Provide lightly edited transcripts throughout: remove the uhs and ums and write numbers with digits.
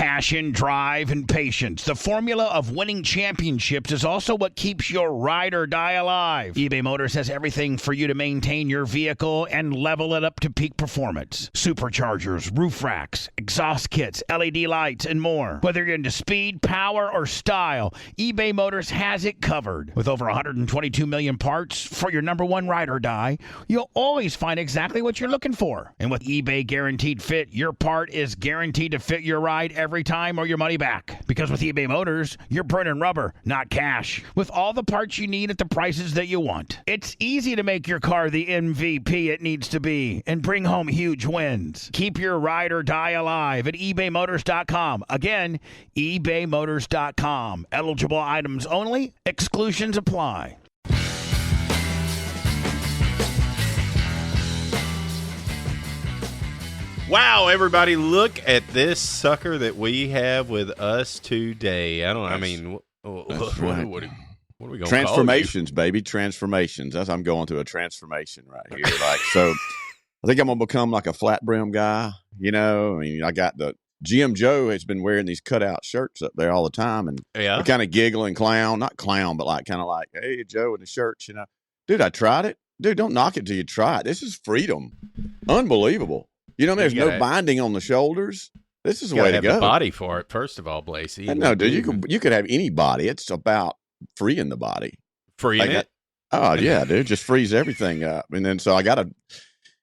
Passion, drive, and patience. The formula of winning championships is also what keeps your ride or die alive. eBay Motors has everything for you to maintain your vehicle and level it up to peak performance. Superchargers, roof racks, exhaust kits, LED lights, and more. Whether you're into speed, power, or style, eBay Motors has it covered. With over 122 million parts for your number one ride or die, you'll always find exactly what you're looking for. And with eBay Guaranteed Fit, your part is guaranteed to fit your ride every time or your money back. Because with eBay Motors, you're burning rubber, not cash. With all the parts you need at the prices that you want. It's easy to make your car the MVP it needs to be and bring home huge wins. Keep your ride or die alive at ebaymotors.com. Again, ebaymotors.com. Eligible items only. Exclusions apply. Wow, everybody, look at this sucker that we have with us today. What are we going to Transformations, baby, transformations. I'm going through a transformation right here. So I think I'm going to become like a flat brim guy. I got the GM Joe has been wearing these cutout shirts up there all the time. And I kind of giggle and clown, not clown, but kind of like, hey, Joe in the shirts, Dude, I tried it. Dude, don't knock it till you try it. This is freedom. Unbelievable. There's no binding on the shoulders. This is the way to go. The body for it, first of all, Blasey. No, dude, you could have any body. It's about freeing the body. Freeing it? Oh, yeah, dude. Just freeze everything up. And then so I got to,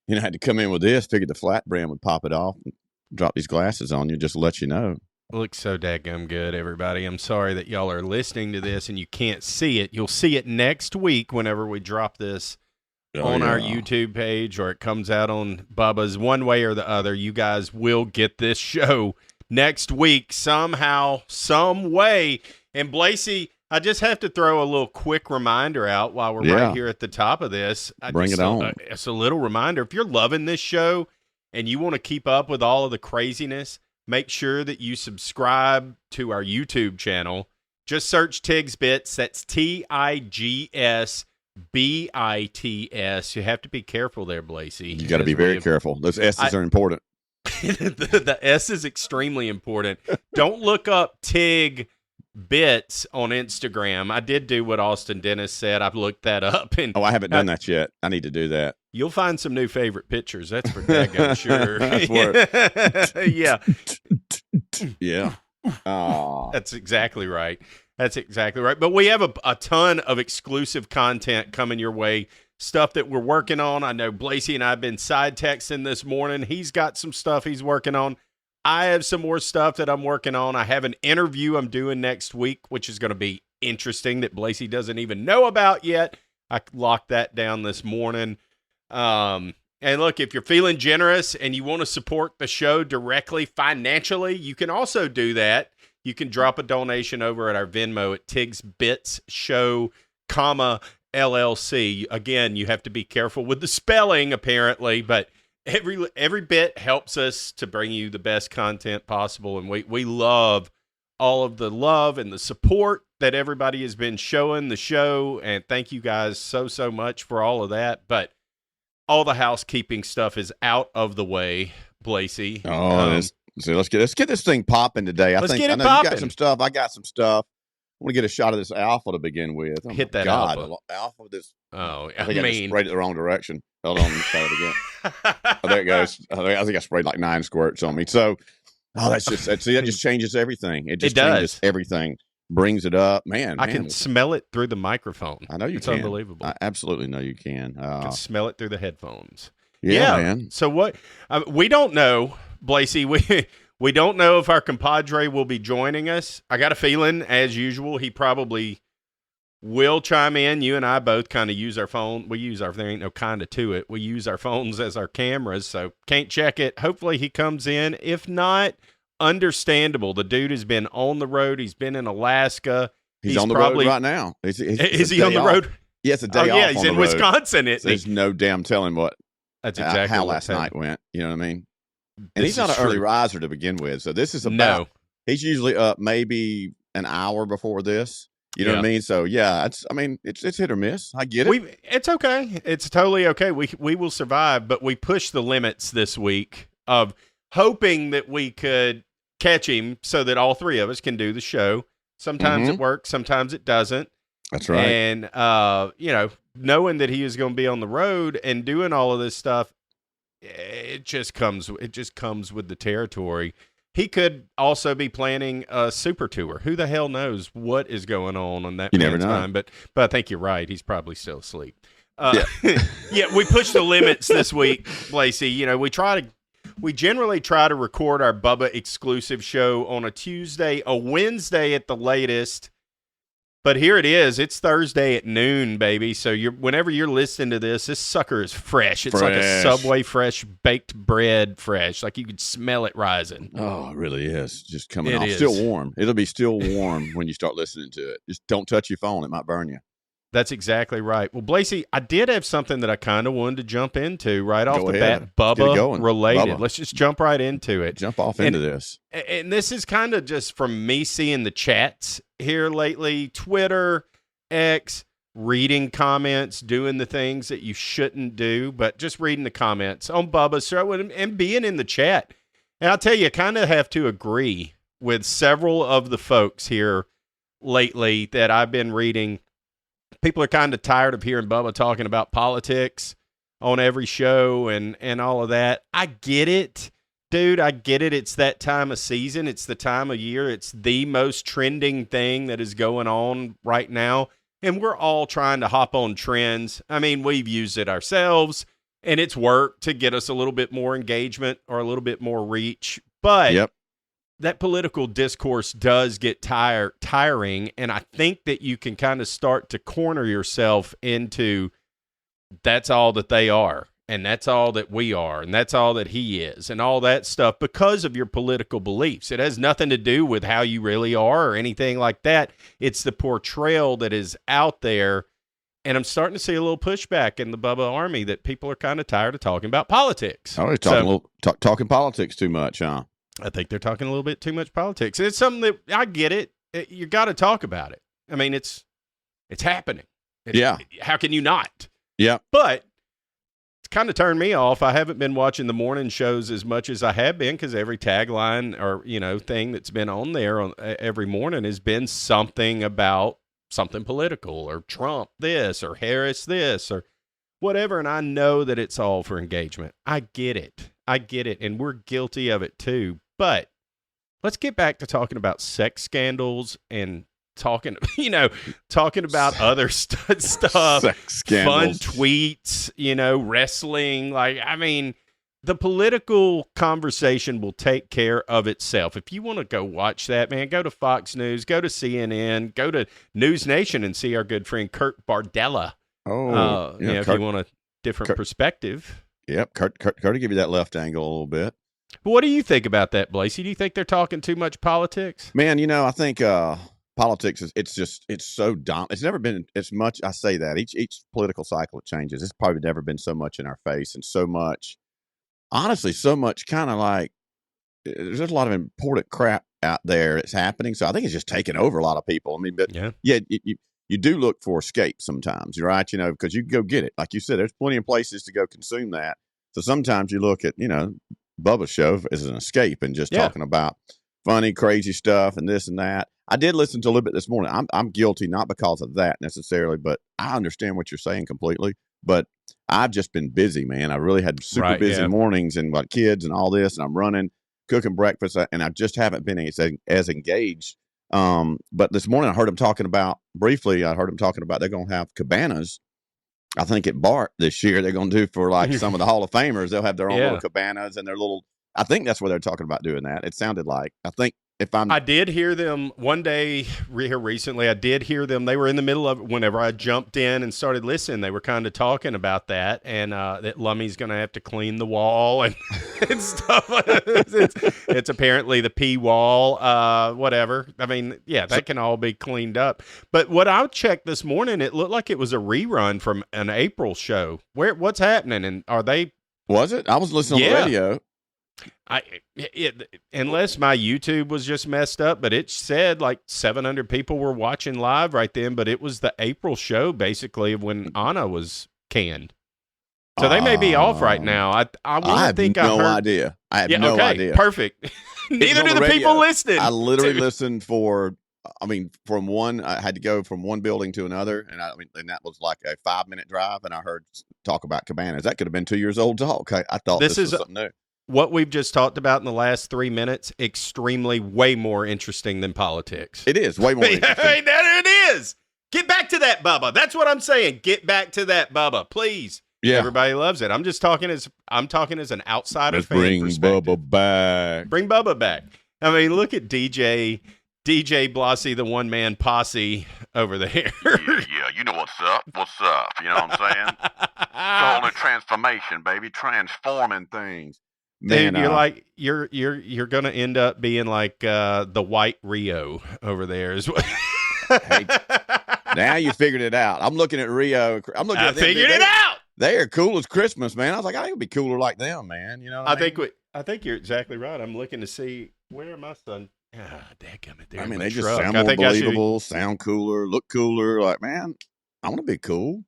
had to come in with this, figured the flat brim would pop it off, and drop these glasses on you just to let you know. Looks so dadgum good, everybody. I'm sorry that y'all are listening to this and you can't see it. You'll see it next week whenever we drop this on our YouTube page, or it comes out on Bubba's. One way or the other, you guys will get this show next week somehow, some way. And Blasey, I just have to throw a little quick reminder out while we're right here at the top of this. Bring it on. It's a little reminder. If you're loving this show and you want to keep up with all of the craziness, make sure that you subscribe to our YouTube channel. Just search Tigs Bits. That's TIGS. BITS. You have to be careful there, Blasey. You got to be very careful. Those S's are important. the S is extremely important. Don't look up Tig Bits on Instagram. I did do what Austin Dennis said. I've looked that up. And I haven't done that yet. I need to do that. You'll find some new favorite pictures. That's for daggone sure. Yeah. Yeah. Oh. That's exactly right. That's exactly right. But we have a ton of exclusive content coming your way, stuff that we're working on. I know Blasey and I have been side texting this morning. He's got some stuff he's working on. I have some more stuff that I'm working on. I have an interview I'm doing next week, which is going to be interesting, that Blasey doesn't even know about yet. I locked that down this morning. And look, if you're feeling generous and you want to support the show directly financially, you can also do that. You can drop a donation over at our Venmo at Tigs Bits Show, LLC. Again, you have to be careful with the spelling, apparently, but every bit helps us to bring you the best content possible, and we love all of the love and the support that everybody has been showing the show, and thank you guys so much for all of that. But all the housekeeping stuff is out of the way, Blasey. So let's get this thing popping today. I know you got some stuff. I got some stuff. I want to get a shot of this alpha to begin with. Oh, hit that alpha. This. Oh, I think I just sprayed it the wrong direction. Hold on, let's try it again. There it goes. I think I sprayed like 9 squirts on me. So, that just changes everything. It changes everything. Brings it up, man. I can smell it through the microphone. I know you can. It's unbelievable. I absolutely know you can. I can smell it through the headphones. Yeah, man. So what? We don't know, Blasey. We don't know if our compadre will be joining us. I got a feeling, as usual, he probably will chime in. You and I both kind of use our phone. There ain't no kind of to it. We use our phones as our cameras, so can't check it. Hopefully he comes in. If not, understandable. The dude has been on the road. He's been in Alaska. He's on the road right now. Is he on the road? Yeah, it's a day off. Yeah, he's in Wisconsin. There's no damn telling what. That's exactly how last night went. You know what I mean? And he's not an early riser to begin with. So this is about, he's usually up maybe an hour before this. You know what I mean? So yeah, it's hit or miss. I get it. It's okay. It's totally okay. We will survive, but we pushed the limits this week of hoping that we could catch him so that all three of us can do the show. Sometimes it works, sometimes it doesn't. That's right. And, knowing that he is going to be on the road and doing all of this stuff, it just comes with the territory. He could also be planning a super tour. Who the hell knows what is going on that never know. time? But I think you're right. He's probably still asleep. We push the limits this week, Lacey. We generally try to record our Bubba exclusive show on a Tuesday, a Wednesday at the latest. But here it is. It's Thursday at noon, baby. So whenever you're listening to this sucker is fresh. It's like a Subway fresh baked bread fresh. Like you could smell it rising. Oh, it really is. Just coming off. Still warm. It'll be still warm when you start listening to it. Just don't touch your phone. It might burn you. That's exactly right. Well, Blasey, I did have something that I kind of wanted to jump into right off the bat. Bubba related. Bubba. Let's just jump right into it. Jump off into this. And this is kind of just from me seeing the chats here lately, Twitter, X, reading comments, doing the things that you shouldn't do, but just reading the comments on Bubba's show and being in the chat. And I'll tell you, I kind of have to agree with several of the folks here lately that I've been reading. People are kind of tired of hearing Bubba talking about politics on every show and all of that. I get it, dude. I get it. It's that time of season. It's the time of year. It's the most trending thing that is going on right now. And we're all trying to hop on trends. I mean, we've used it ourselves, and it's worked to get us a little bit more engagement or a little bit more reach. But that political discourse does get tiring, and I think that you can kind of start to corner yourself into that's all that they are, and that's all that we are, and that's all that he is, and all that stuff because of your political beliefs. It has nothing to do with how you really are or anything like that. It's the portrayal that is out there, and I'm starting to see a little pushback in the Bubba Army that people are kind of tired of talking about politics. Oh, talking politics too much, huh? I think they're talking a little bit too much politics. It's something that I get it. You got to talk about it. I mean, it's happening. How can you not? Yeah. But it's kind of turned me off. I haven't been watching the morning shows as much as I have been because every tagline or, thing that's been on there every morning has been something about something political or Trump this or Harris this or whatever. And I know that it's all for engagement. I get it. And we're guilty of it too. But let's get back to talking about sex scandals and talking about other stuff, sex scandals, fun tweets, wrestling. The political conversation will take care of itself. If you want to go watch that, man, go to Fox News, go to CNN, go to News Nation and see our good friend Kurt Bardella. If you want a different perspective. Yep, Kurt will give you that left angle a little bit. But what do you think about that, Blasey? Do you think they're talking too much politics? Man, I think politics it's so dominant. It's never been as much. I say that each political cycle it changes. It's probably never been so much in our face and so much. Honestly, so much kind of like there's a lot of important crap out there that's happening. So I think it's just taking over a lot of people. I mean, but you do look for escape sometimes, right? Because you can go get it. Like you said, there's plenty of places to go consume that. So sometimes you look at, Bubba's show as an escape and just talking about funny, crazy stuff and this and that. I did listen to a little bit this morning. I'm guilty, not because of that necessarily, but I understand what you're saying completely. But I've just been busy, man. I really had super busy mornings and kids and all this, and I'm running, cooking breakfast, and I just haven't been as engaged. But this morning I heard him talking about briefly. I heard him talking about they're going to have cabanas. I think at Bart this year they're going to do for some of the Hall of Famers. They'll have their own little cabanas and their little. I think that's where they're talking about doing that. It sounded like. I think I did hear them one day here recently. I did hear them. They were in the middle of it whenever I jumped in and started listening. They were kind of talking about that and that Lummy's going to have to clean the wall and, and stuff. It's apparently the P wall, whatever. I mean, that can all be cleaned up. But what I checked this morning, it looked like it was a rerun from an April show. What's happening? And are they? Was it? I was listening on the radio. Unless my YouTube was just messed up, but it said 700 people were watching live right then, but it was the April show basically when Anna was canned. So they may be off right now. I have think no I heard. idea. I have Yeah, no okay, idea. perfect. Neither do the people listening. I literally listened from one. I had to go from one building to another, and and that was like a 5-minute drive. And I heard talk about cabanas. That could have been 2 years old talk. I thought this was something new. What we've just talked about in the last 3 minutes, extremely way more interesting than politics. It is way more interesting. There it is. Get back to that, Bubba. That's what I'm saying. Get back to that, Bubba, please. Yeah, everybody loves it. I'm talking as an outsider. Let's fan bring perspective. Bubba back. Bring Bubba back. I mean, look at DJ Blassie, the one man posse over there. Yeah, you know what's up. What's up? You know what I'm saying? It's all a transformation, baby. Transforming things. Man, dude, you're gonna end up being like the white Rio over there as well. Hey, now you figured it out. I'm looking at Rio. I figured it out. They are cool as Christmas, man. I was like, I could be cooler like them, man. You know what I mean? I think you're exactly right. I'm looking to see where my son. Dadgummit, I mean, they just sound more believable, sound cooler, look cooler. Like, man, I want to be cool.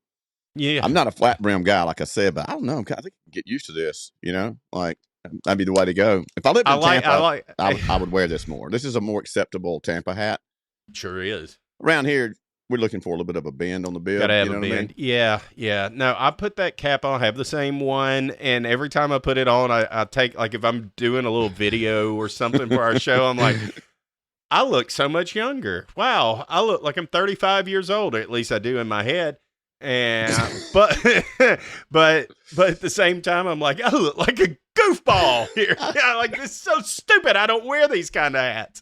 Yeah. I'm not a flat brim guy, like I said, but I don't know. I think I can get used to this, you know? Like, that'd be the way to go. If I lived in Tampa, I would wear this more. This is a more acceptable Tampa hat. Sure is. Around here, we're looking for a little bit of a bend on the bib. Gotta have a bend. Yeah. No, I put that cap on. I have the same one, and every time I put it on, I take, like, if I'm doing a little video or something for our show, I'm like, I look so much younger. Wow, I look like I'm 35 years old, or at least I do in my head. And but at the same time, I'm like, I look like a goofball here. Like, this is so stupid. I don't wear these kind of hats.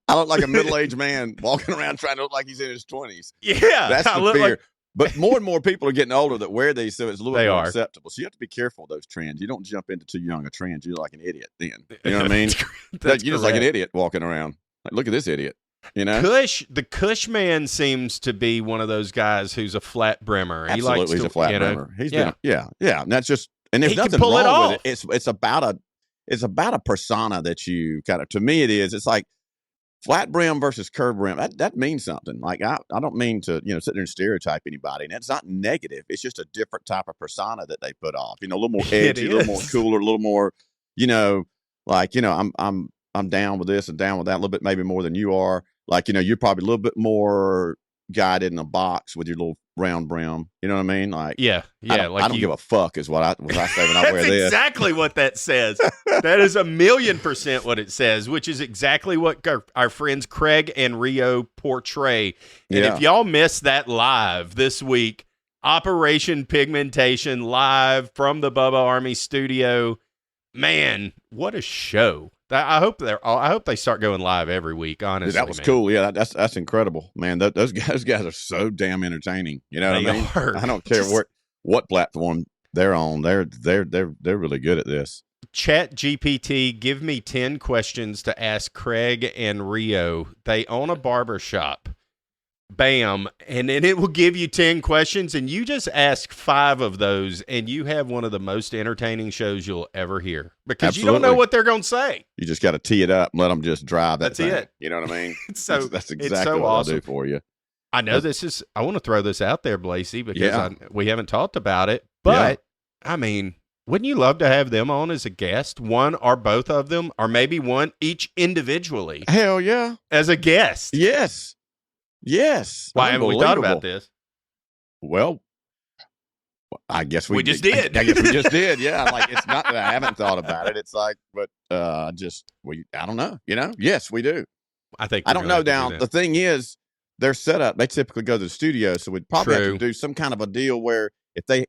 I look like a middle-aged man walking around trying to look like he's in his 20s. Yeah, that's the fear. But more and more people are getting older that wear these, so it's a little bit more acceptable. So you have to be careful of those trends. You don't jump into too young a trend. You're like an idiot then. You know what I mean? You're just like an idiot walking around. Like, look at this idiot. You know, the Kush man seems to be one of those guys who's a flat brimmer. Absolutely, he's a flat brimmer. He's been, and that's just, and there's nothing wrong with it. It's about a persona that you kind of. To me, it is. It's like flat brim versus curved brim. That means something. Like I don't mean to sit there and stereotype anybody, and it's not negative. It's just a different type of persona that they put off. You know, a little more edgy, a little more cooler, a little more. I'm down with this and down with that a little bit, maybe more than you are. Like, you're probably a little bit more guided in a box with your little round brim. You know what I mean? Like, yeah. I don't give a fuck is what I say when I wear this. That's exactly what that says. That is 1,000,000% what it says, which is exactly what our friends Craig and Rio portray. And if y'all missed that live this week, Operation Pigmentation live from the Bubba Army studio, man, what a show. I hope they start going live every week. Honestly, that was cool. Yeah, that's incredible, man. Those guys are so damn entertaining. You know what I mean? I don't care what platform they're on. They're really good at this. Chat GPT, give me 10 questions to ask Craig and Rio. They own a barber shop. Bam. And then it will give you 10 questions, and you just ask 5 of those, and you have one of the most entertaining shows you'll ever hear. Because you don't know what they're going to say. You just got to tee it up and let them just drive that thing. It. You know what I mean? That's exactly what awesome. I'll do for you. I know I want to throw this out there, Blasey, because we haven't talked about it. But, I mean, wouldn't you love to have them on as a guest? One or both of them, or maybe one each individually. Hell yeah. As a guest. Yes. Why haven't we thought about this? Well, I guess we just did. I guess we just did. Yeah. Like, it's not that I haven't thought about it. It's like, but I don't know. Yes, we do. I don't know now. The thing is, their setup, they typically go to the studio. So we'd probably have to do some kind of a deal where if they're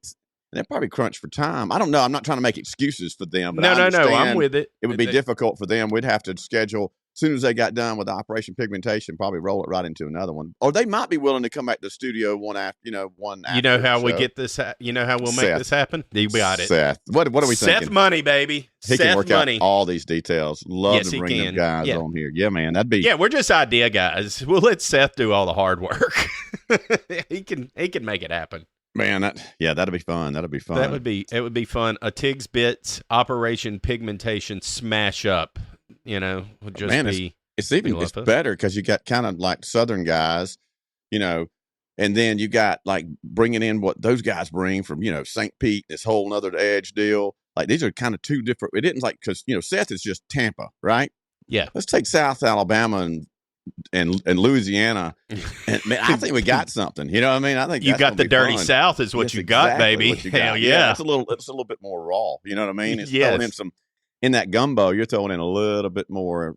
probably crunched for time. I don't know. I'm not trying to make excuses for them. But no. I'm with it. It would be difficult for them. We'd have to schedule. As soon as they got done with Operation Pigmentation, probably roll it right into another one. Or they might be willing to come back to the studio one after. You know how we get this? You know how we'll make this happen? You got it. Seth. What are we thinking? Seth Money, baby. He can work out all these details. Love to bring them guys on here. Yeah, man. That'd be. Yeah, we're just idea guys. We'll let Seth do all the hard work. He can make it happen. Man, that'd be fun. It would be fun. A Tigs Bits Operation Pigmentation smash up. Would just be. It's better because you got kind of like Southern guys, And then you got like bringing in what those guys bring from, St. Pete, this whole nother edge deal. Like these are kind of two different. It didn't like because Seth is just Tampa, right? Yeah. Let's take South Alabama and Louisiana, and man, I think we got something. You know what I mean? I think you got the dirty fun. South is what Yes, you got, exactly baby. what you got. Hell yeah. It's a little bit more raw. You know what I mean? It's Yes. throwing in in that gumbo. You're throwing in a little bit more,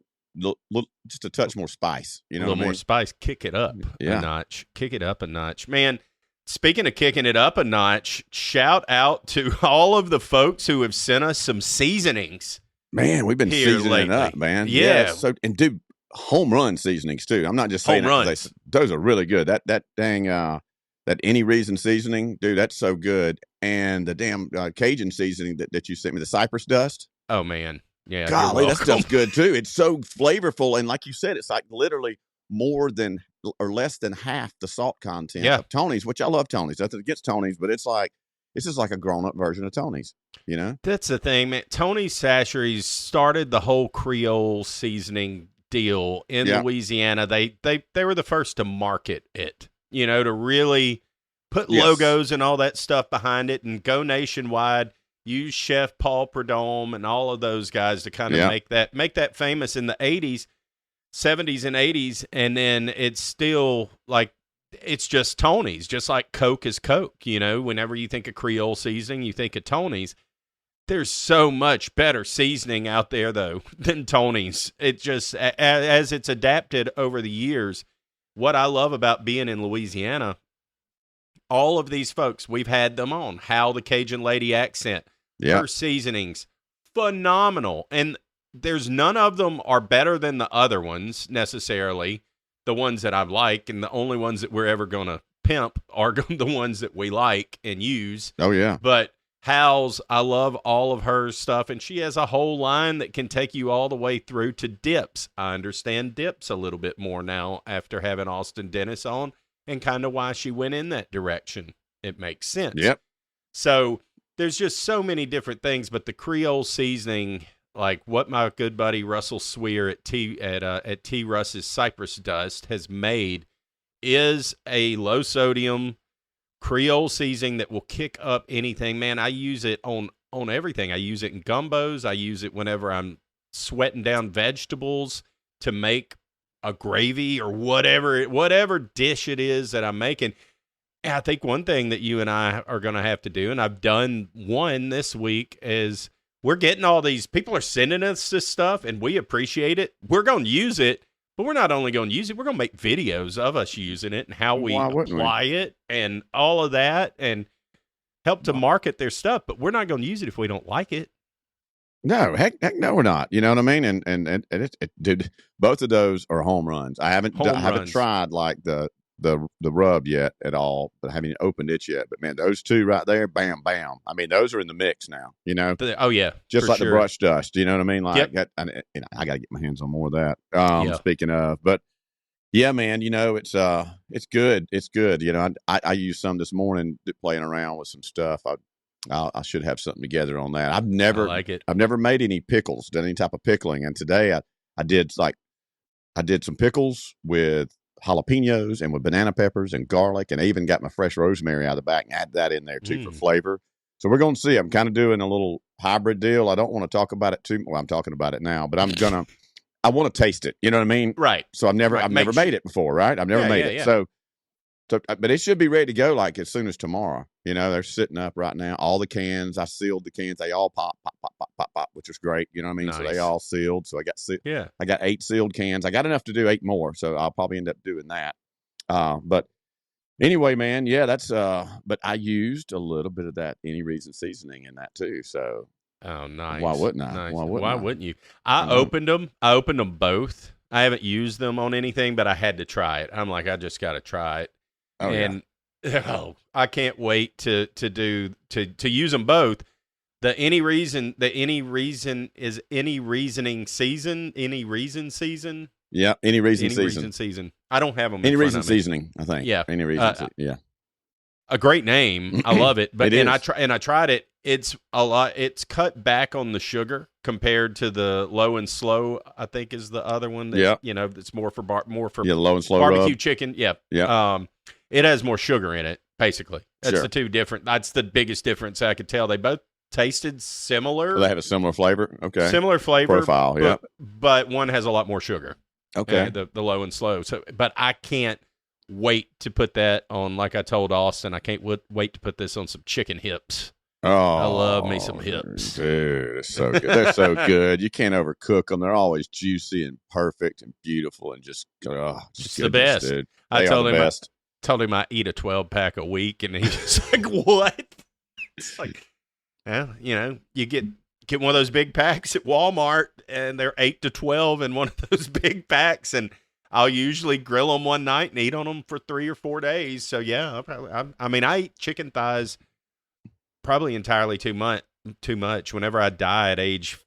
just a touch more spice. You know, a little what I more mean? spice. Kick it up Yeah. a notch. Kick it up a notch, man. Speaking of kicking it up a notch, shout out to all of the folks who have sent us some seasonings. Man, we've been here seasoning lately. up, man. Yeah. So and dude, home run seasonings too. I'm not just saying Home that 'cause runs. those are really good. That dang that any reason seasoning, dude, that's so good. And the damn Cajun seasoning that you sent me, the cypress dust. Oh man, yeah. Golly, you're that stuff's good too. It's so flavorful, and like you said, it's like literally more than or less than half the salt content of Tony's, which I love Tony's. Nothing against Tony's, but it's like this is like a grown-up version of Tony's, That's the thing, man. Tony's Sasheries started the whole Creole seasoning deal in Louisiana. They were the first to market it, to really put logos and all that stuff behind it and go nationwide. Use Chef Paul Prudhomme and all of those guys to kind of make that famous in the 80s. 70s and 80s, and then it's still like it's just Tony's, just like Coke is Coke. Whenever you think of Creole seasoning, you think of Tony's. There's so much better seasoning out there though than Tony's. It just as it's adapted over the years. What I love about being in Louisiana, all of these folks, we've had them on. Hal the Cajun Lady accent, her seasonings, phenomenal, and there's none of them are better than the other ones necessarily, the ones that I like, and the only ones that we're ever going to pimp are the ones that we like and use. Oh, yeah. But Hal's, I love all of her stuff, and she has a whole line that can take you all the way through to dips. I understand dips a little bit more now after having Austin Dennis on and kind of why she went in that direction. It makes sense. Yep. So there's just so many different things, but the Creole seasoning, like what my good buddy Russell Swear at T Russ's Cypress Dust has made, is a low sodium Creole seasoning that will kick up anything. Man, I use it on everything. I use it in gumbos. I use it whenever I'm sweating down vegetables to make a gravy or whatever dish it is that I'm making. And I think one thing that you and I are going to have to do, and I've done one this week, is we're getting all these people are sending us this stuff, and we appreciate it. We're going to use it, but we're not only going to use it, we're going to make videos of us using it and how we apply it and all of that and help to market their stuff. But we're not going to use it if we don't like it. No, heck no, we're not. You know what I mean? And dude, both of those are home runs. I haven't tried like the rub yet at all, but I haven't opened it yet. But man, those two right there, bam, bam. I mean, those are in the mix now. Oh yeah, just like the brush dust. You know what I mean? Like, I got to get my hands on more of that. Speaking of, but yeah, man, it's good. It's good. I used some this morning playing around with some stuff. I should have something together on that. I've never made any pickles, done any type of pickling, and today I did some pickles with jalapenos and with banana peppers and garlic, and I even got my fresh rosemary out of the back and add that in there too for flavor. So we're going to see. I'm kind of doing a little hybrid deal. I don't want to talk about it too. Well, I'm talking about it now, but I want to taste it. You know what I mean? Right. So I've never made it before, right? I've never made it. Yeah. So, but it should be ready to go like as soon as tomorrow. They're sitting up right now. All the cans, I sealed the cans. They all pop, which is great. You know what I mean? Nice. So they all sealed. So I got 8 sealed cans. I got enough to do 8 more. So I'll probably end up doing that. But anyway, man, yeah, that's, but I used a little bit of that Any Reason seasoning in that too. So. Oh, nice. Why wouldn't I? Nice. Why wouldn't you? I opened them both. I haven't used them on anything, but I had to try it. I'm like, I just got to try it. Oh, and I can't wait to use them both. The Any Reason is Any Reasoning season. Any Reason season. Yeah, Any Reason season. I don't have them. Any Reason seasoning, I think. Yeah, Any Reason. Yeah. A great name. I love it. But I tried it. It's a lot. It's cut back on the sugar compared to the Low and Slow. I think is the other one. That, it's more for Low and Slow barbecue rub. chicken. Yeah. Yeah. it has more sugar in it, basically. That's Sure. the two different. That's the biggest difference I could tell. They both tasted similar. They have a similar flavor. Okay. Similar flavor. Profile, yeah. But one has a lot more sugar. Okay. The low and slow. So, but I can't wait to put that on, like I told Austin, I can't wait to put this on some chicken hips. Oh, I love me some hips. Dude, it's so good. They're so good. You can't overcook them. They're always juicy and perfect and beautiful and just It's the best. Dude. I told him I eat a 12-pack a week, and he's like, what? It's like, well, you get one of those big packs at Walmart, and they're 8 to 12 in one of those big packs, and I'll usually grill them one night and eat on them for 3 or 4 days. So, yeah, I eat chicken thighs probably entirely too much. Whenever I die at age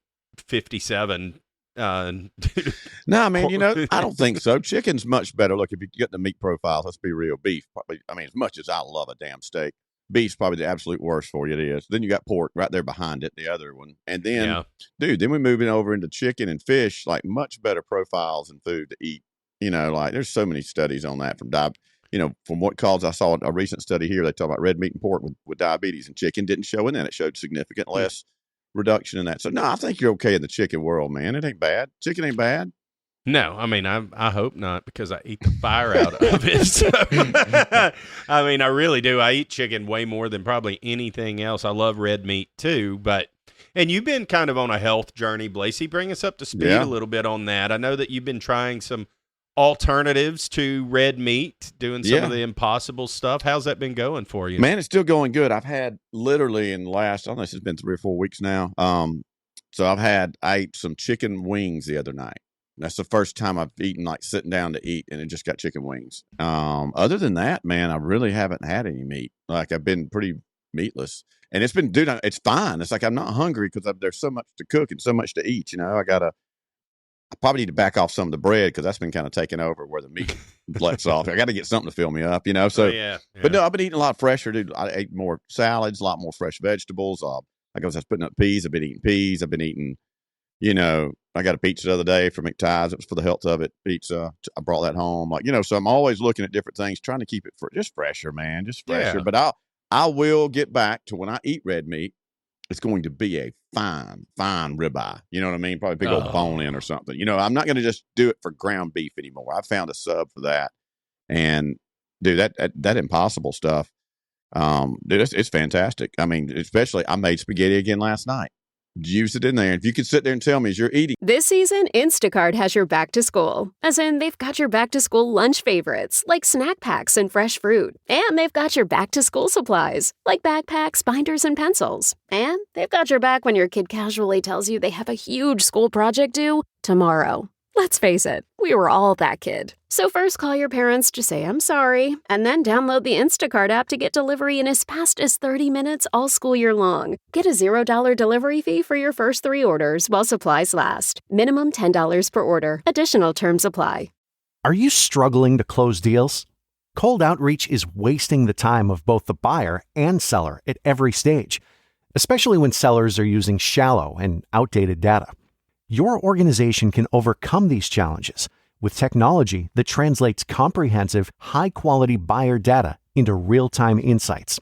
57. No, I mean, I don't think so. Chicken's much better. Look, if you get the meat profiles, let's be real. Beef, probably. I mean, as much as I love a damn steak, beef's probably the absolute worst for you. It is. Then you got pork right there behind it, the other one, and then, then we moving over into chicken and fish, like much better profiles and food to eat. Like there's so many studies on that from from what cause I saw a recent study here. They talk about red meat and pork with diabetes, and chicken didn't show in that. It showed significant less reduction in that. So no, I think you're okay in the chicken world, man. It ain't bad. Chicken ain't bad. No, I mean, I hope not, because I eat the fire out of it. So, I mean, I really do. I eat chicken way more than probably anything else. I love red meat too, and you've been kind of on a health journey, Blasey. Bring us up to speed a little bit on that. I know that you've been trying some alternatives to red meat, doing some of the impossible stuff. How's that been going for you? Man, it's still going good. I've had literally in the last, I don't know, it's been 3 or 4 weeks now. So I ate some chicken wings the other night. That's the first time I've eaten, like sitting down to eat, and it just got chicken wings. Other than that, man, I really haven't had any meat. Like I've been pretty meatless, and it's been, dude, it's fine. It's like I'm not hungry because there's so much to cook and so much to eat. I probably need to back off some of the bread because that's been kind of taking over where the meat lets off. I got to get something to fill me up, So, but no, I've been eating a lot fresher, dude. I ate more salads, a lot more fresh vegetables. Like I was putting up peas. I've been eating peas. I've been eating, I got a pizza the other day from McTide's. It was for the health of it. Pizza. I brought that home. Like, so I'm always looking at different things, trying to keep it just fresher, man, just fresher. Yeah. But I will get back to when I eat red meat. It's going to be a fine ribeye. You know what I mean? Probably a big old bone in or something. I'm not going to just do it for ground beef anymore. I found a sub for that. And dude, that impossible stuff, dude, it's fantastic. I mean, especially I made spaghetti again last night. Use it in there. If you could sit there and tell me as you're eating. This season, Instacart has your back to school. As in, they've got your back to school lunch favorites, like snack packs and fresh fruit. And they've got your back to school supplies, like backpacks, binders, and pencils. And they've got your back when your kid casually tells you they have a huge school project due tomorrow. Let's face it, we were all that kid. So first call your parents to say I'm sorry, and then download the Instacart app to get delivery in as fast as 30 minutes all school year long. Get a $0 delivery fee for your first 3 orders while supplies last. Minimum $10 per order. Additional terms apply. Are you struggling to close deals? Cold outreach is wasting the time of both the buyer and seller at every stage, especially when sellers are using shallow and outdated data. Your organization can overcome these challenges with technology that translates comprehensive, high-quality buyer data into real-time insights.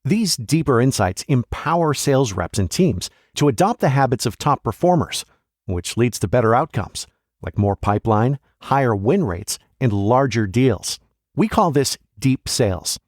These deeper insights empower sales reps and teams to adopt the habits of top performers, which leads to better outcomes, like more pipeline, higher win rates, and larger deals. We call this deep sales.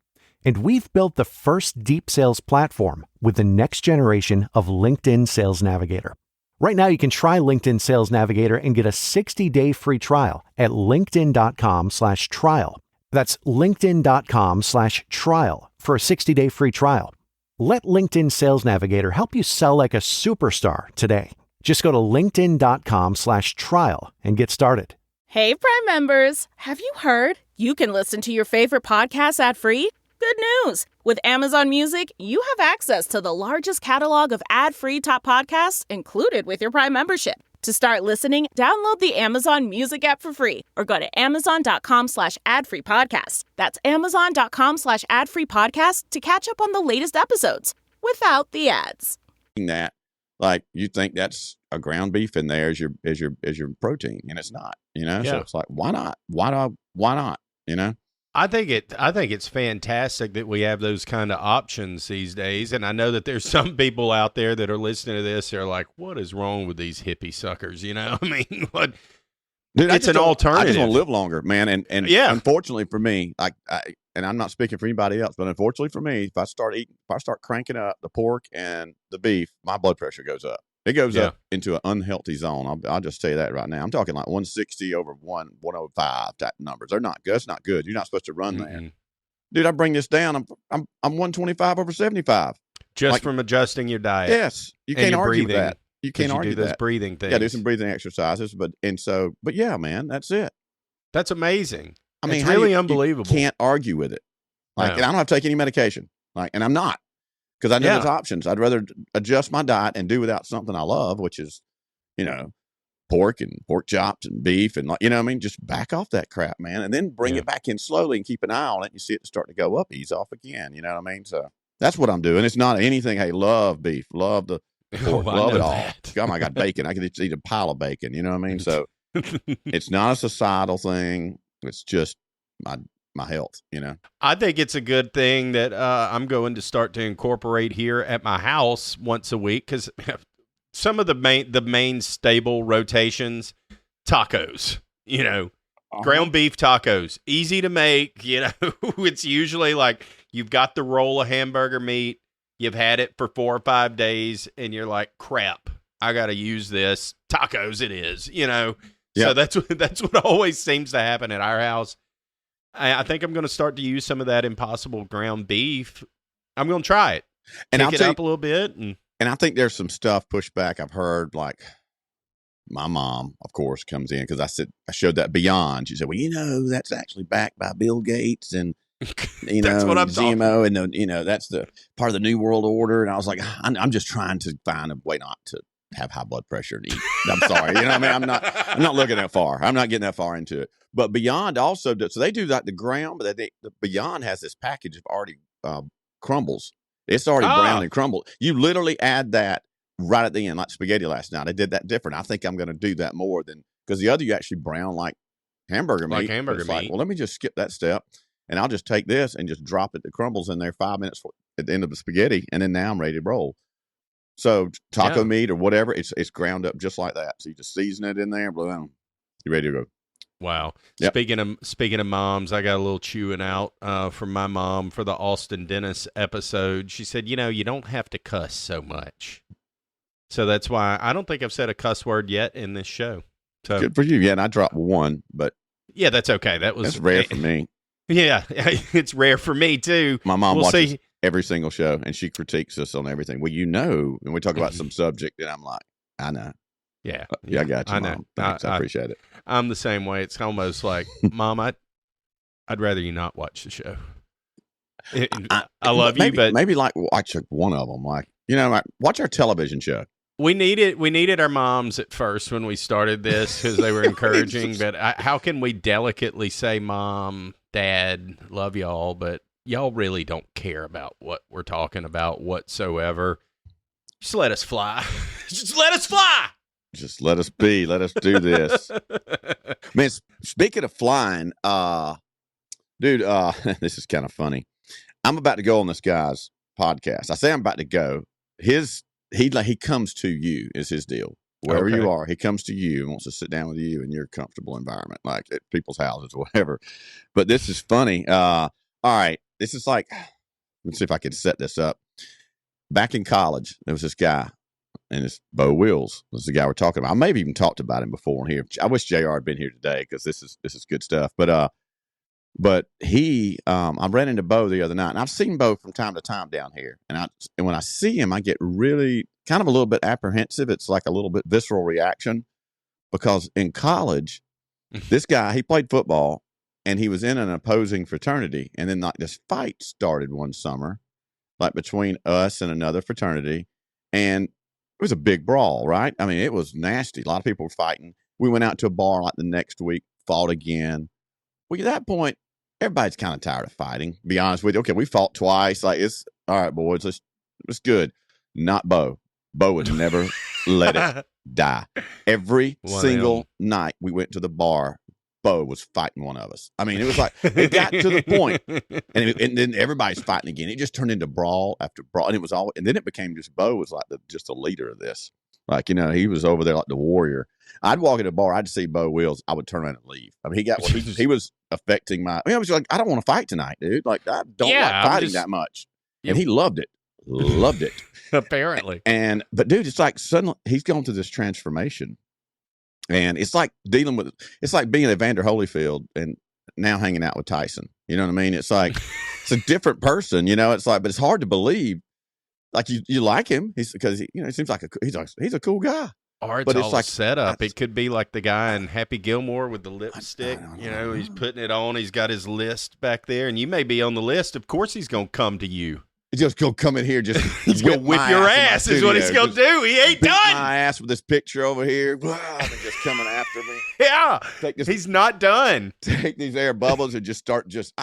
And we've built the first deep sales platform with the next generation of LinkedIn Sales Navigator. Right now, you can try LinkedIn Sales Navigator and get a 60-day free trial at linkedin.com/trial. That's linkedin.com/trial for a 60-day free trial. Let LinkedIn Sales Navigator help you sell like a superstar today. Just go to linkedin.com/trial and get started. Hey, Prime members, have you heard? You can listen to your favorite podcasts ad-free. Good news! With Amazon Music, you have access to the largest catalog of ad-free top podcasts included with your Prime membership. To start listening, download the Amazon Music app for free or go to amazon.com/ad-free-podcasts. That's amazon.com/ad-free-podcasts to catch up on the latest episodes without the ads. That, like, you think that's a ground beef in there as your protein, and it's not, So it's like, why not? Why not? I think it's fantastic that we have those kind of options these days. And I know that there's some people out there that are listening to this. They're like, what is wrong with these hippie suckers? You know, I mean, what? Dude, it's an alternative. I just want to live longer, man. And yeah. Unfortunately for me, and I'm not speaking for anybody else, but unfortunately for me, if I start cranking up the pork and the beef, my blood pressure goes up. It goes up into an unhealthy zone. I'll just tell you that right now. I'm talking like 160 over 105 type numbers. They're not good. That's not good. You're not supposed to run there. Dude, I bring this down. I'm 125 over 75. Just from adjusting your diet. Yes. You can't argue with that. You can't argue do those that. breathing things. Yeah, do some breathing exercises. But yeah, man, that's it. That's amazing. I mean, it's really unbelievable. You can't argue with it. And I don't have to take any medication. And I'm not. Because I know there's options. I'd rather adjust my diet and do without something I love, which is, pork and pork chops and beef and, you know what I mean? Just back off that crap, man. And then bring it back in slowly and keep an eye on it. You see it starting to go up, ease off again. You know what I mean? So that's what I'm doing. It's not anything, hey, love beef, love the pork, love it all. Oh, my God, bacon. I could just eat a pile of bacon. You know what I mean? So it's not a societal thing. It's just my health, I think it's a good thing that I'm going to start to incorporate here at my house once a week, because some of the main stable rotations, tacos, ground beef tacos, easy to make. It's usually like you've got the roll of hamburger meat, you've had it for 4 or 5 days, and you're like, crap, I got to use this. Tacos it is, So that's what always seems to happen at our house. I think I'm going to start to use some of that Impossible ground beef. I'm going to try it. And I'll take it up a little bit. And I think there's some stuff pushed back. I've heard, like, my mom, of course, comes in because I showed that Beyond. She said, well, that's actually backed by Bill Gates and, that's what I'm GMO and, that's the part of the New World Order. And I was like, I'm just trying to find a way not to have high blood pressure and eat. I'm sorry. You know what I mean? I'm not looking that far. I'm not getting that far into it. But Beyond also does, so they do like the ground, but the Beyond has this package of already crumbles. It's already brown and crumbled. You literally add that right at the end, like spaghetti last night. I did that different. I think I'm going to do that more than, because the other you actually brown like hamburger meat. Like hamburger meat. Like, well, let me just skip that step, and I'll just take this and just drop it, the crumbles in there 5 minutes at the end of the spaghetti, and then now I'm ready to roll. So taco meat or whatever, it's ground up just like that. So you just season it in there, boom, you're ready to go. Wow. Yep. Speaking of moms, I got a little chewing out from my mom for the Austin Dennis episode. She said, you don't have to cuss so much. So that's why I don't think I've said a cuss word yet in this show. So good for you. Yeah, and I dropped one, but yeah, that's okay. That's rare for me. Yeah, it's rare for me too. My mom watches every single show, and she critiques us on everything. Well, and we talk about some subject, and I'm like, I know. Yeah, I got you, I know. Mom. Thanks, I appreciate it. I'm the same way. It's almost like, Mom, I'd rather you not watch the show. I love you, but maybe like watch one of them. Like, watch our television show. We needed our moms at first when we started this because they were encouraging. But how can we delicately say, Mom, Dad, love y'all, but y'all really don't care about what we're talking about whatsoever. Just let us fly. Just let us fly. Just let us be. Let us do this. Man, speaking of flying, dude, this is kind of funny. I'm about to go on this guy's podcast. I say I'm about to go. He comes to you is his deal. Wherever you are, he comes to you and wants to sit down with you in your comfortable environment, like at people's houses or whatever. But this is funny. All right. This is like, let's see if I can set this up. Back in college, there was this guy, and it's Bo Wills. This is the guy we're talking about. I may have even talked about him before here. I wish JR had been here today because this is good stuff. But he, I ran into Bo the other night, and I've seen Bo from time to time down here. And when I see him, I get really kind of a little bit apprehensive. It's like a little bit visceral reaction because in college, this guy, he played football and he was in an opposing fraternity. And then like this fight started one summer, like between us and another fraternity. And it was a big brawl, right? I mean, it was nasty. A lot of people were fighting. We went out to a bar like the next week, fought again. Well, at that point, everybody's kind of tired of fighting, be honest with you. Okay, we fought twice. Like, it's all right, boys. It's good. Not Bo. Bo would never let it die. Every single night we went to the bar, Bo was fighting one of us. I mean, it was like, it got to the point, and then everybody's fighting again. It just turned into brawl after brawl, and it was all, and then it became just Bo was like just the leader of this. Like, he was over there like the warrior. I'd walk in a bar, I'd see Bo Wills, I would turn around and leave. I mean, he was affecting I was like, I don't want to fight tonight, dude. Like, I don't like fighting that much. And he loved it. Loved it. Apparently. But dude, it's like suddenly he's gone through this transformation. And it's like it's like being at Evander Holyfield and now hanging out with Tyson. You know what I mean? It's like, it's a different person, it's like, but it's hard to believe. Like you like him. Because he seems like he's a cool guy. Or it's but all like set up. It could be like the guy in Happy Gilmore with the lipstick. He's putting it on. He's got his list back there, and you may be on the list. Of course, he's gonna come to you. He's just gonna come in here, he's gonna whip your ass. Is what he's gonna do. He ain't done. My ass with this picture over here. And just coming after me. Yeah, he's not done. Take these air bubbles and just start just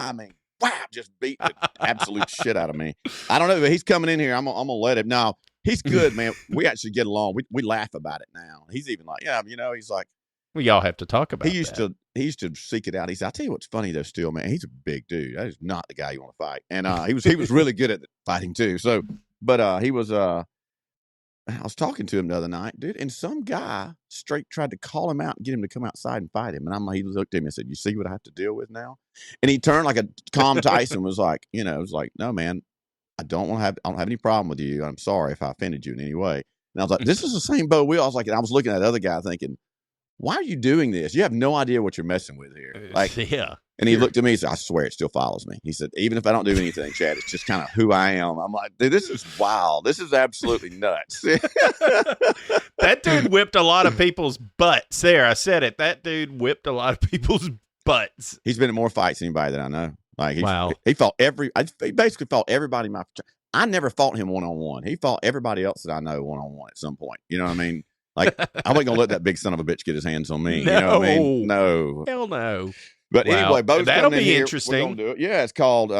beat the absolute shit out of me. I don't know, but he's coming in here. I'm gonna let him. No, he's good, man. We actually get along. We laugh about it now. He's even like, he's like, we all have to talk about. He used to seek it out. He said, "I'll tell you what's funny though, still, man. He's a big dude. That is not the guy you want to fight." And he was really good at fighting too. So, but he was. I was talking to him the other night, dude, and some guy straight tried to call him out and get him to come outside and fight him. And he looked at me and said, "You see what I have to deal with now?" And he turned like a calm Tyson, was like, was like, "No, man, I don't have any problem with you. I'm sorry if I offended you in any way." And I was like, "This is the same Bo Will." I was like, and I was looking at the other guy thinking, why are you doing this? You have no idea what you're messing with here. Like, yeah. And he looked at me and said, "I swear it still follows me." He said, "Even if I don't do anything, Chad, it's just kind of who I am." I'm like, dude, this is wild. This is absolutely nuts. That dude whipped a lot of people's butts. There, I said it. That dude whipped a lot of people's butts. He's been in more fights than anybody that I know. Like, wow. He fought he basically fought everybody. I never fought him one-on-one. He fought everybody else that I know one-on-one at some point. You know what I mean? Like, I wasn't gonna let that big son of a bitch get his hands on me. No. You know what I mean? No. Hell no. But anyway, Bo's that'll coming in be here. interesting. We're gonna do it. Yeah, it's called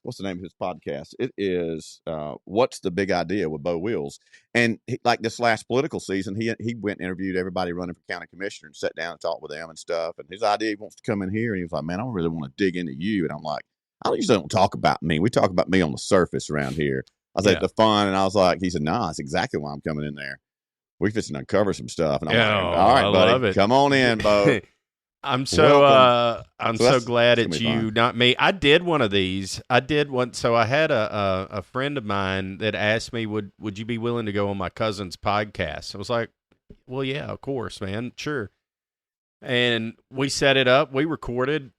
what's the name of his podcast? It is What's the Big Idea with Bo Wills. And like this last political season, he went and interviewed everybody running for county commissioner and sat down and talked with them and stuff. And his idea, he wants to come in here, and he was like, "Man, I really want to dig into you." And I'm like, "I usually don't talk about me. We talk about me on the surface around here." I said, "The fun," and I was like, he said, "Nah, that's exactly why I'm coming in there. We fixing to uncover some stuff." And I'm like, "All right, buddy, love it. Come on in, Bo." I'm so glad it's you, not me. I did one of these. I did one. So I had a friend of mine that asked me, would you be willing to go on my cousin's podcast? I was like, well, yeah, of course, man, sure. And we set it up. We recorded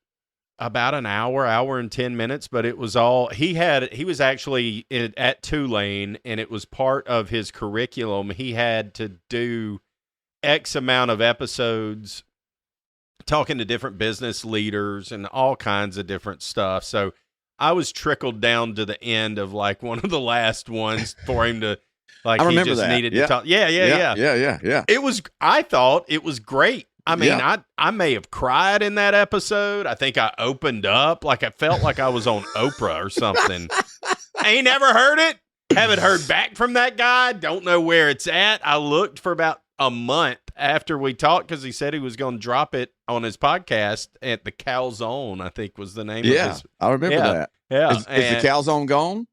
about an hour and 10 minutes, but it was all he was actually at Tulane, and it was part of his curriculum. He had to do X amount of episodes talking to different business leaders and all kinds of different stuff. So I was trickled down to the end of like one of the last ones for him to like, he just needed to talk. Yeah. I thought it was great. I mean, I may have cried in that episode. I think I opened up like I felt like I was on Oprah or something. I ain't never heard it. Haven't heard back from that guy. Don't know where it's at. I looked for about a month after we talked because he said he was going to drop it on his podcast at the Calzone, I think was the name of his. I remember that. Yeah. Is the Calzone gone?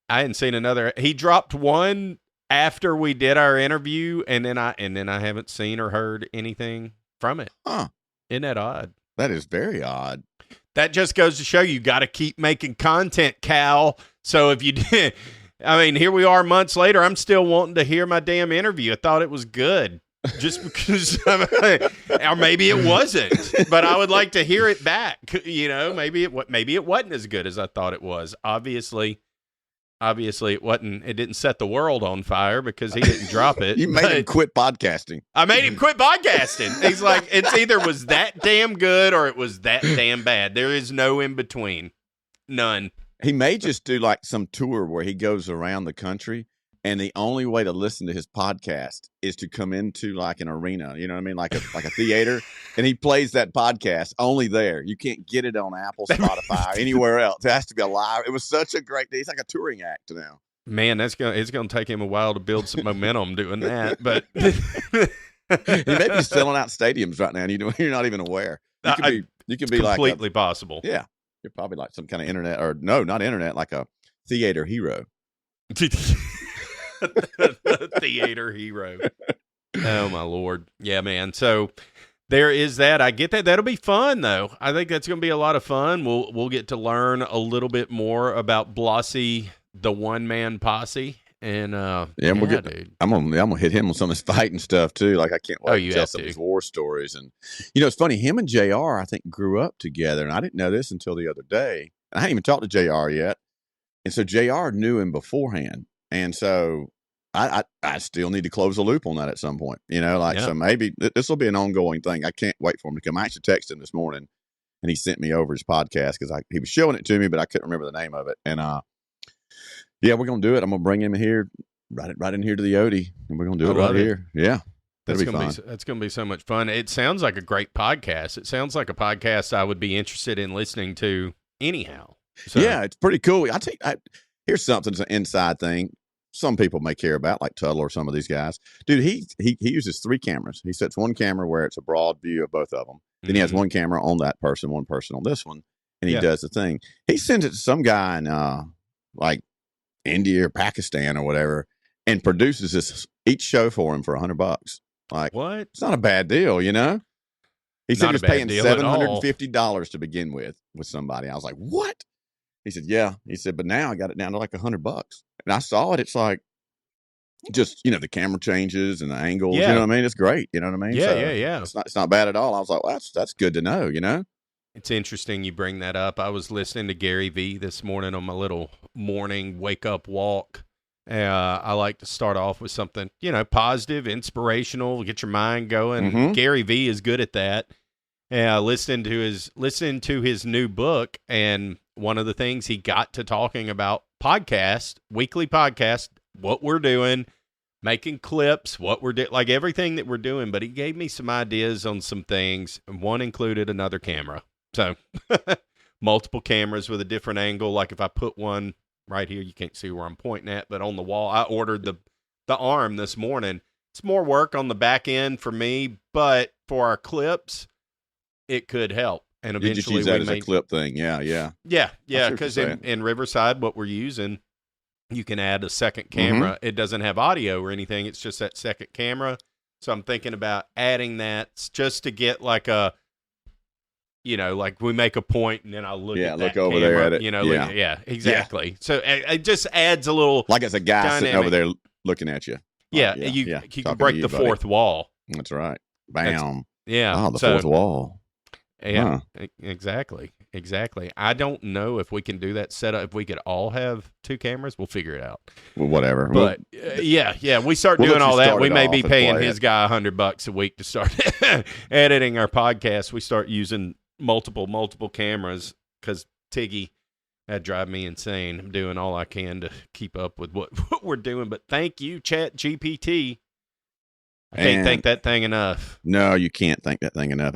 I hadn't seen another. He dropped one after we did our interview, and then I haven't seen or heard anything from it. Huh. Isn't that odd? That is very odd. That just goes to show you got to keep making content, Cal. So if you did, I mean, here we are months later. I'm still wanting to hear my damn interview. I thought it was good. Just because, or maybe it wasn't, but I would like to hear it back. You know, maybe it wasn't as good as I thought it was. Obviously it wasn't. It didn't set the world on fire because he didn't drop it. You made him quit podcasting. I made him quit podcasting. He's like, it's either was that damn good or it was that damn bad. There is no in between. None. He may just do like some tour where he goes around the country, and the only way to listen to his podcast is to come into like an arena, you know what I mean? Like a theater. And he plays that podcast only there. You can't get it on Apple, Spotify, anywhere else. It has to be a live. It was such a great day. He's like a touring act now. Man, it's gonna take him a while to build some momentum doing that. But he may be selling out stadiums right now, and you're not even aware. You could be like completely possible. Yeah, you're probably like some kind of internet, or no, not internet, like a theater hero. Theater hero. Oh my Lord. Yeah, man. So there is that. I get that. That'll be fun though. I think that's going to be a lot of fun. We'll get to learn a little bit more about Blossy, the one man posse. And dude. I'm gonna hit him on some of his fighting stuff too. Like I can't wait you to tell have some of to. his war stories. And it's funny, him and JR I think grew up together, and I didn't know this until the other day. I hadn't even talked to JR yet. And so JR knew him beforehand. And so I still need to close the loop on that at some point. So maybe this will be an ongoing thing. I can't wait for him to come. I actually texted him this morning, and he sent me over his podcast because he was showing it to me, but I couldn't remember the name of it. And yeah, we're gonna do it. I'm gonna bring him here, right in here to the Odie, and we're gonna do it right here. Yeah, that's gonna be so much fun. It sounds like a great podcast. It sounds like a podcast I would be interested in listening to anyhow. So. Yeah, it's pretty cool. Here's something. It's an inside thing. Some people may care about, like Tuttle or some of these guys. Dude, he uses 3 cameras. He sets one camera where it's a broad view of both of them. Then he has one camera on that person, one person on this one, and he does the thing. He sends it to some guy in like India or Pakistan or whatever, and produces each show for him for $100. Like, what? It's not a bad deal, He said he was paying $750 to begin with somebody. I was like, what? He said, yeah. He said, but now I got it down to like $100. And I saw it. It's like, just, the camera changes and the angles, you know what I mean? It's great. You know what I mean? Yeah, yeah. It's not bad at all. I was like, well, that's good to know, It's interesting you bring that up. I was listening to Gary Vee this morning on my little morning wake-up walk. I like to start off with something, positive, inspirational, get your mind going. Mm-hmm. Gary Vee is good at that. Listening to his new book, and one of the things he got to talking about weekly podcast, what we're doing, making clips, what we're doing, like everything that we're doing. But he gave me some ideas on some things, and one included another camera. So multiple cameras with a different angle. Like if I put one right here, you can't see where I'm pointing at, but on the wall, I ordered the arm this morning. It's more work on the back end for me, but for our clips, it could help. And eventually you just use that as a clip thing. Yeah. Because in Riverside, what we're using, you can add a second camera. It doesn't have audio or anything. It's just that second camera. So I'm thinking about adding that just to get like a, like we make a point and then I'll look at that look over camera, there at it. Exactly. Yeah. So it just adds a little, like it's a guy dynamic. sitting over there looking at you. You can break the fourth wall. That's right. Bam. The fourth wall. Yeah, exactly. I don't know if we can do that setup. If we could all have 2 cameras, we'll figure it out. Well, whatever. But we start doing all that. We may be paying his guy $100 a week to start editing our podcast. We start using multiple cameras because Tiggy, that drive me insane. I'm doing all I can to keep up with what we're doing. But thank you, Chat GPT. I can't thank that thing enough. No, you can't thank that thing enough.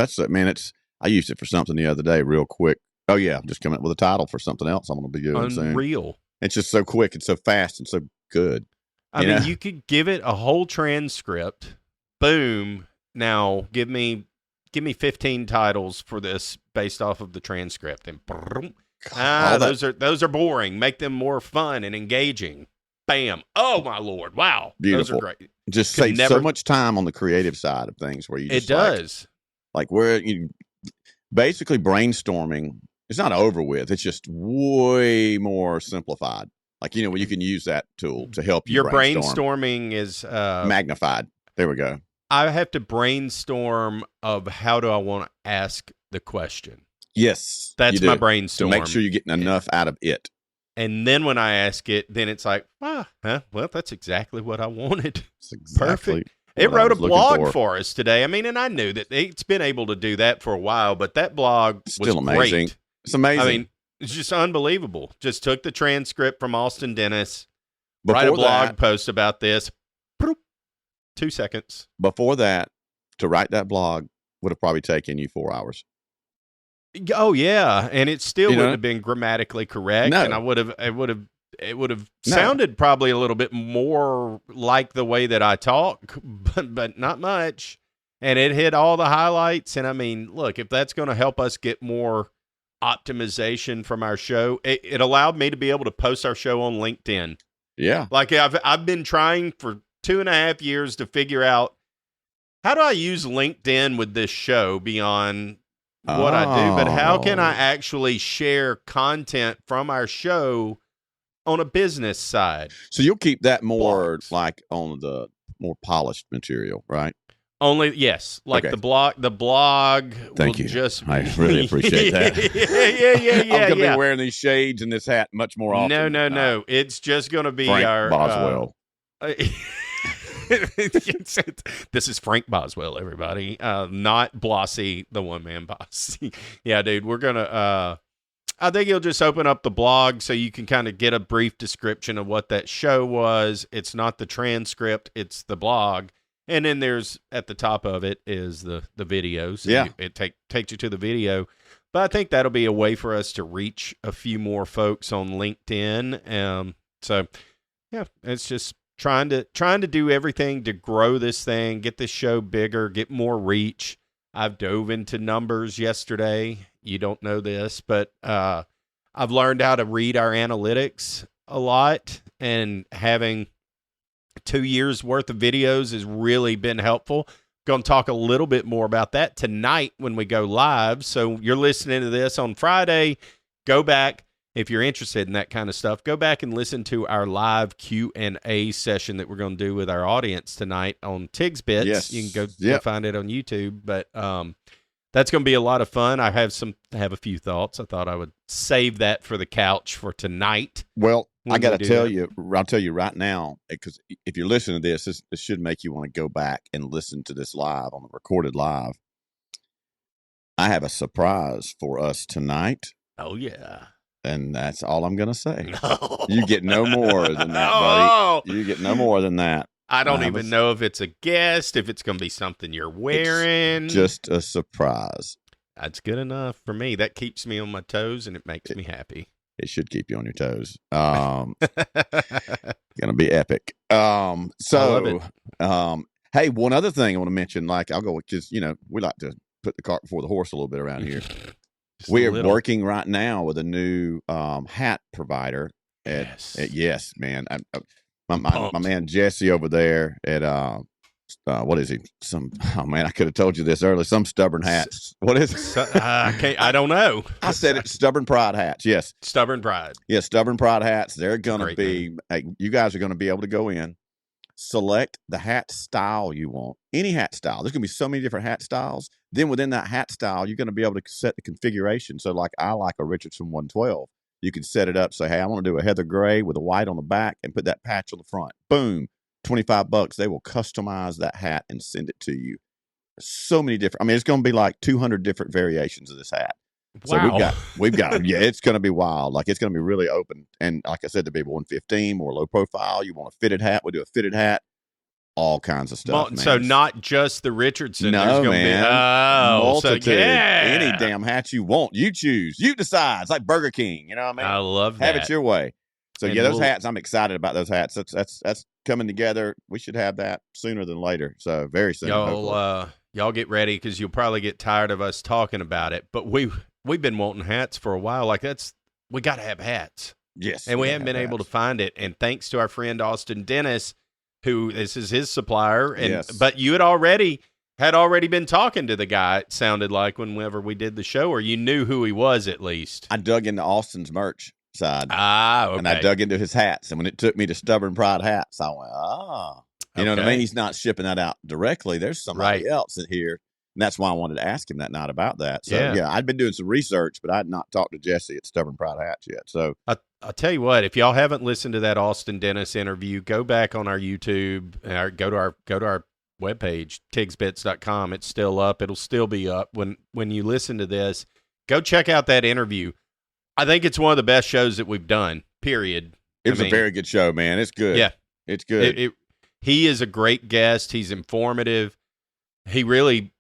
I used it for something the other day real quick. Oh, yeah. I'm just coming up with a title for something else I'm going to be doing soon. Unreal. It's just so quick and so fast and so good. I mean, you could give it a whole transcript. Boom. Now, give me 15 titles for this based off of the transcript. And those are boring. Make them more fun and engaging. Bam. Oh, my Lord. Wow. Beautiful. Those are great. Just save so much time on the creative side of things where you just it does. Like where you basically brainstorming, it's not over with. It's just way more simplified. Like, where you can use that tool to help you. Your brainstorming is magnified. There we go. I have to brainstorm of how do I want to ask the question. Yes. That's my brainstorm. To make sure you're getting enough out of it. And then when I ask it, then it's like, well, that's exactly what I wanted. It's exactly perfect. It wrote a blog for us today. I mean, and I knew that it's been able to do that for a while, but that blog was still amazing. Great. It's amazing. I mean, it's just unbelievable. Just took the transcript from Austin Dennis, write a blog post about this. 2 seconds. Before that, to write that blog would have probably taken you 4 hours. Oh yeah, and it still wouldn't have been grammatically correct, no. And it would have sounded probably a little bit more like the way that I talk, but not much. And it hit all the highlights. And I mean, look, if that's going to help us get more optimization from our show, it allowed me to be able to post our show on LinkedIn. Yeah. Like I've been trying for 2.5 years to figure out, how do I use LinkedIn with this show beyond what I do? But how can I actually share content from our show on a business side? So you'll keep that more Blogs. like on the more polished material, right? Only, yes. Like Okay. the blog Thank will you. just I really appreciate that. yeah. I'm going to be wearing these shades and this hat much more often. No. It's just going to be Frank our Boswell. This is Frank Boswell, everybody. Not Blossy, the one-man boss. Yeah, dude, we're going to I think you'll just open up the blog so you can kind of get a brief description of what that show was. It's not the transcript, it's the blog. And then there's, at the top of it is the video. So Yeah. it takes you to the video. But I think that'll be a way for us to reach a few more folks on LinkedIn. So, yeah, it's just trying to do everything to grow this thing, get this show bigger, get more reach. I've dove into numbers yesterday. You don't know this, but I've learned how to read our analytics a lot, and having 2 years worth of videos has really been helpful. Going to talk a little bit more about that tonight when we go live. So you're listening to this on Friday. Go back. If you're interested in that kind of stuff, go back and listen to our live Q&A session that we're going to do with our audience tonight on Tigs Bits. Yes. You can go find it on YouTube. But that's going to be a lot of fun. I have a few thoughts. I thought I would save that for the couch for tonight. Well, I got to tell that. you, I'll tell you right now, because if you're listening to this should make you want to go back and listen to this live on the recorded live. I have a surprise for us tonight. Oh, yeah. And that's all I'm going to say. No. You get no more than that, buddy. You get no more than that. I don't even know if it's a guest, if it's going to be something you're wearing. It's just a surprise. That's good enough for me. That keeps me on my toes, and it makes me happy. It should keep you on your toes. Gonna be epic. So, hey, one other thing I want to mention, like I'll go because we like to put the cart before the horse a little bit around here. We are working right now with a new hat provider. Yes, man. My man Jesse over there at what is he? I could have told you this earlier. Some Stubborn Hats. What is it? I don't know. I said it. Stubborn Pride Hats. Yes. Stubborn Pride. Yeah, Stubborn Pride Hats. They're gonna be. Hey, you guys are gonna be able to go in, select the hat style you want. Any hat style. There's gonna be so many different hat styles. Then within that hat style, you're gonna be able to set the configuration. So, like I like a Richardson 112. You can set it up. Say, hey, I want to do a heather gray with a white on the back and put that patch on the front. Boom. $25. They will customize that hat and send it to you. So many different. I mean, it's going to be like 200 different variations of this hat. Wow. So we've got. Yeah, it's going to be wild. Like it's going to be really open. And like I said to people, 115 more low profile. You want a fitted hat? We do a fitted hat. All kinds of stuff. Man. So not just the Richardson. No, man. Multitude. So yeah. Any damn hat you want, you choose. You decide. It's like Burger King. You know what I mean? I love that. Have it your way. So and those hats. I'm excited about those hats. That's coming together. We should have that sooner than later. So very soon. Y'all get ready because you'll probably get tired of us talking about it. But we've been wanting hats for a while. Like we got to have hats. Yes. And we haven't been able to find it. And thanks to our friend Austin Dennis, who this is his supplier. And but you had already been talking to the guy. It sounded like whenever we did the show, or you knew who he was at least. I dug into Austin's merch side. Okay. And I dug into his hats. And when it took me to Stubborn Pride Hats, I went, You know what I mean? He's not shipping that out directly. There's somebody else in here. And that's why I wanted to ask him that night about that. So, yeah, I'd been doing some research, but I had not talked to Jesse at Stubborn Pride Hats yet. So I'll tell you what, if y'all haven't listened to that Austin Dennis interview, go back on our YouTube, or go to our webpage, tigsbits.com. It's still up. It'll still be up when you listen to this. Go check out that interview. I think it's one of the best shows that we've done, period. It was a very good show, man. It's good. Yeah. It's good. He is a great guest. He's informative. He really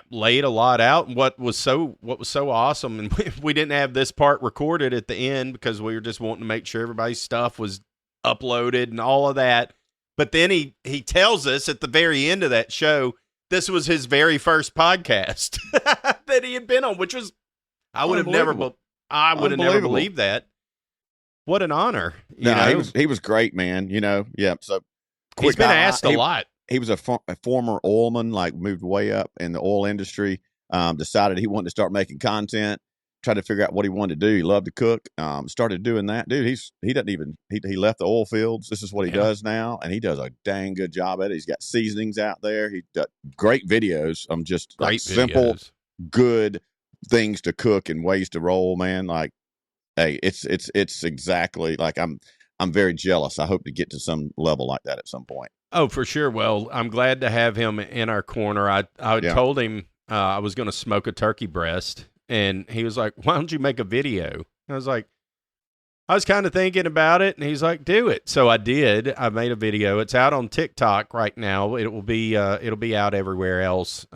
laid a lot out. And what was so awesome, and we didn't have this part recorded at the end because we were just wanting to make sure everybody's stuff was uploaded and all of that. But then he tells us at the very end of that show, this was his very first podcast that he had been on, which was, I would have never believed that. What an honor. He was great, man. Yeah. So he's been asked a lot. He was a former oilman, like moved way up in the oil industry, decided he wanted to start making content, tried to figure out what he wanted to do. He loved to cook, started doing that. Dude, he left the oil fields. This is what he does now, and he does a dang good job at it. He's got seasonings out there. He does great videos. Just like simple, good things to cook and ways to roll, man. Like, hey, it's exactly like I'm very jealous. I hope to get to some level like that at some point. Oh, for sure. Well, I'm glad to have him in our corner. I told him I was going to smoke a turkey breast, and he was like, why don't you make a video? I was like, I was kind of thinking about it, and he's like, do it. So I did. I made a video. It's out on TikTok right now. It will be out everywhere else.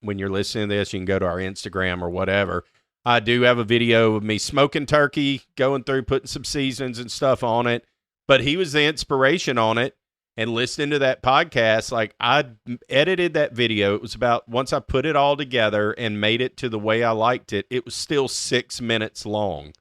When you're listening to this, you can go to our Instagram or whatever. I do have a video of me smoking turkey, going through, putting some seasons and stuff on it. But he was the inspiration on it. And listening to that podcast, like, I edited that video. It was about, once I put it all together and made it to the way I liked it, it was still 6 minutes long.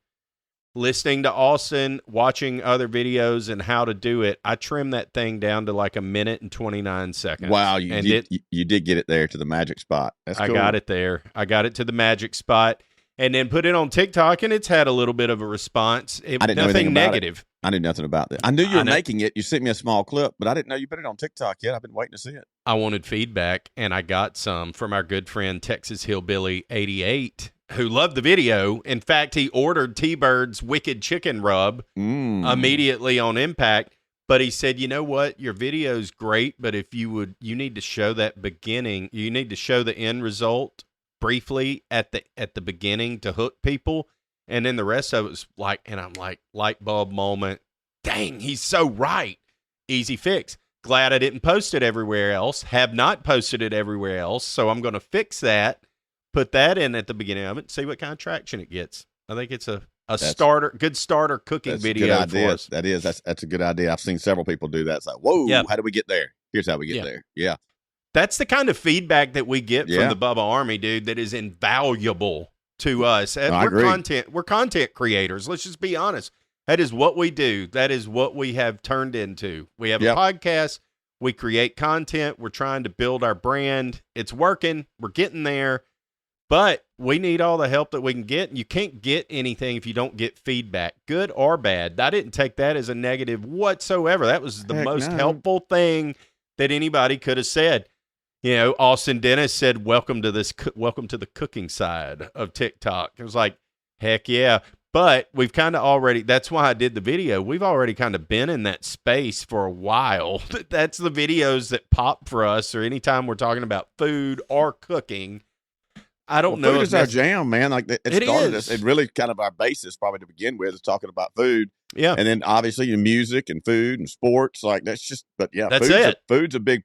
Listening to Austin, watching other videos and how to do it, I trimmed that thing down to like 1 minute and 29 seconds. Wow, you did get it there to the magic spot. That's cool. I got it there. I got it to the magic spot. And then put it on TikTok, and it's had a little bit of a response. I didn't know anything about it. I knew nothing about that. I knew you were making it. You sent me a small clip, but I didn't know you put it on TikTok yet. I've been waiting to see it. I wanted feedback, and I got some from our good friend Texas Hillbilly 88, who loved the video. In fact, he ordered T-Bird's Wicked Chicken Rub immediately on impact. But he said, you know what? Your video's great, but if you need to show that beginning. You need to show the end result briefly at the beginning to hook people, and then the rest of it was like, and I'm like, light bulb moment. Dang, he's so right. Easy fix. Glad I didn't post it everywhere else. Have not posted it everywhere else, so I'm going to fix that. Put that in at the beginning of it. See what kind of traction it gets. I think it's a good starter cooking video for us. That is. That's a good idea. I've seen several people do that. It's like, whoa, how do we get there? Here's how we get there. Yeah. That's the kind of feedback that we get from the Bubba Army, dude, that is invaluable to us. We're content creators. Let's just be honest. That is what we do. That is what we have turned into. We have a podcast. We create content. We're trying to build our brand. It's working. We're getting there. But we need all the help that we can get. You can't get anything if you don't get feedback, good or bad. I didn't take that as a negative whatsoever. That was the most helpful thing that anybody could have said. You know, Austin Dennis said, welcome to the cooking side of TikTok. It was like, heck yeah. But we've kind of already, that's why I did the video. We've already kind of been in that space for a while. That's the videos that pop for us, or anytime we're talking about food or cooking. I don't know. Food is our jam, man. Like it started us. It really kind of our basis probably to begin with is talking about food. Yeah. And then obviously your music and food and sports. Like that's just, but yeah, food's a big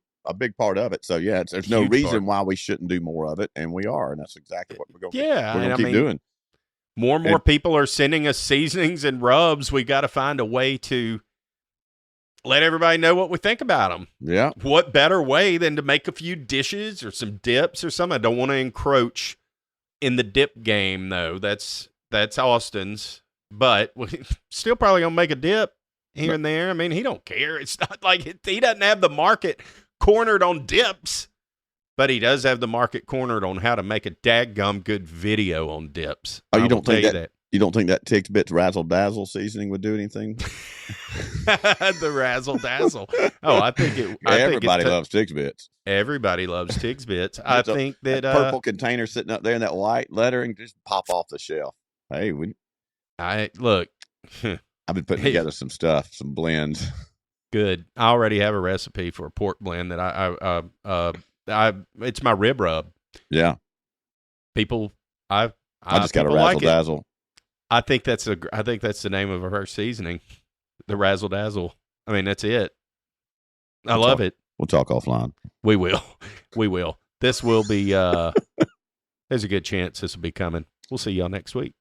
part of it. So yeah, there's no reason why we shouldn't do more of it, and we are, and that's exactly what we're going to keep doing. More and more people are sending us seasonings and rubs. We got to find a way to let everybody know what we think about them. Yeah. What better way than to make a few dishes or some dips or something? I don't want to encroach in the dip game, though. That's Austin's, but we still probably gonna make a dip here and there. I mean, he don't care. It's not like he doesn't have the market cornered on dips, but he does have the market cornered on how to make a dadgum good video on dips. Oh, you don't think that? You don't think that Tigs Bits Razzle Dazzle seasoning would do anything? The Razzle Dazzle. Oh, I think it. Everybody loves Tigs Bits. Everybody loves Tigs Bits. I think that purple container sitting up there in that white lettering just pop off the shelf. Hey, look. I've been putting together some stuff, some blends. Good. I already have a recipe for a pork blend that it's my rib rub. Yeah. People, I just got a Razzle Dazzle. I think that's the name of our seasoning, the Razzle Dazzle. I mean, that's it. I love it. We'll talk offline. We will. This will be. There's a good chance this will be coming. We'll see y'all next week.